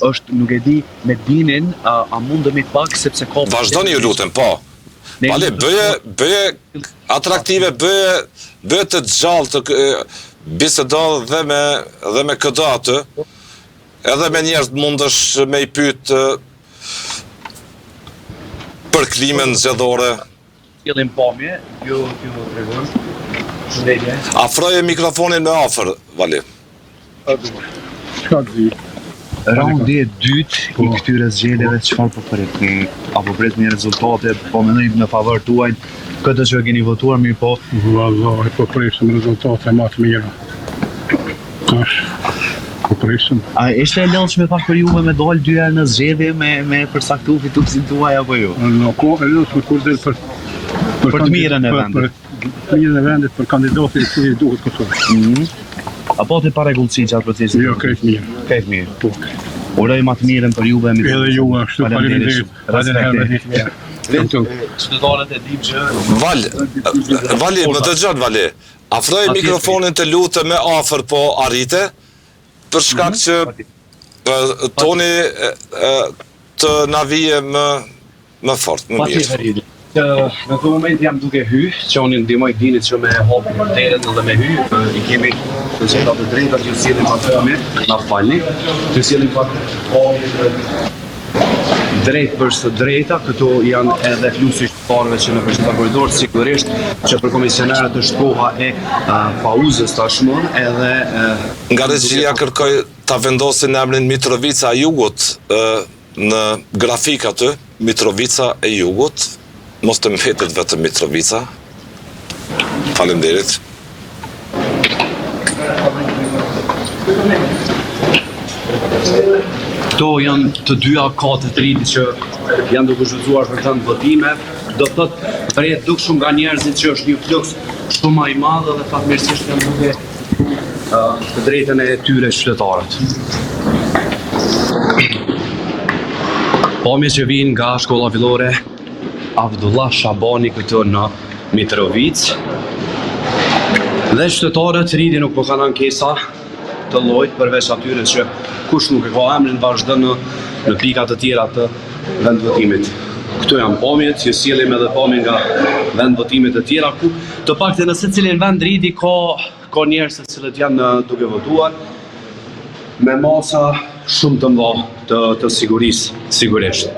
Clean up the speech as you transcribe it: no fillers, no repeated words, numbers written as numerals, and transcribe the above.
është nuk e di me dinin a mundemi pak sepse ka. Vazhdoni ju lutem, po. Vale, bëje atraktive, bëje të gjallë të bisedo dhe me këtë atë, edhe me njerëz mundësh me i pyet për klimën zgjedhore. Sjellin pamje, ju tregon. Shëndetje. Afroje mikrofonin me afër, Vali. Çka di? Raundi i dytë i këtyre zgjedhjeve çfarë po pritni? Apo pritni rezultate, po mendoni në favor tuaj këtë që keni votuar mirë po? Vallahi po presim rezultate më të mira. Po presim. A ishte e lëndshme pak për juve me dalë 2 herë në zgjedhje me përcaktu fituesin tuaj apo jo? Nuk e lëndshme kur del për të mirën e vendit. Për të mirën e vendit, për kandidatin që i duhet këtu. Apo të paregullësi që atë procesit? Jo, krejt mirë. Krejt mirë. Po. Uroj më të mirën për juve. Edhe juve, ashtu faleminderit. Qytetarët e dim që... Vali, më dëgjon Vali. Afroj mikrofonin të lutë me afër po arrite, për shkak që toni të na vije më fort, më mirë. Në këtë moment jam duke hy, që unë ndihmoj dinit që me hapë porteren dhe me hy, i kemi të gjeta të drejta që sjellim pak pamje, na falni, që sjellim pak pamje drejt për së drejta, këto janë edhe fluksi shqiptarëve që në Këshilla Korridor, sigurisht që për komisionerët është koha e pauzës tashmë, edhe nga regjia kërkoj ta vendosin emrin Mitrovica e Jugut në grafik aty, Mitrovica e Jugut. Mos të mbetet vetëm Mitrovica. Faleminderit. Këto janë të dyja katë të rritit që janë duke zhvilluar për të votime. Do të thotë rreth duk shumë nga njerëzit që është një fluks shumë më i madh dhe fatmirësisht janë duke të drejtën e tyre qytetarët. Pamje që vinë nga shkolla fillore Abdullah Shabani këtu në Mitrovic. Dhe qytetarët rriti nuk po kanë ankesa të llojit përveç atyre që kush nuk e ka emrin vazhdon në pika të tjera të vendvotimit. Këtu janë pamjet, që sjellim edhe pamje nga vendvotimet të tjera ku të paktën në secilin vend rriti ka njerëz të cilët janë duke votuar me masa shumë të mëdha të sigurisë, sigurisht.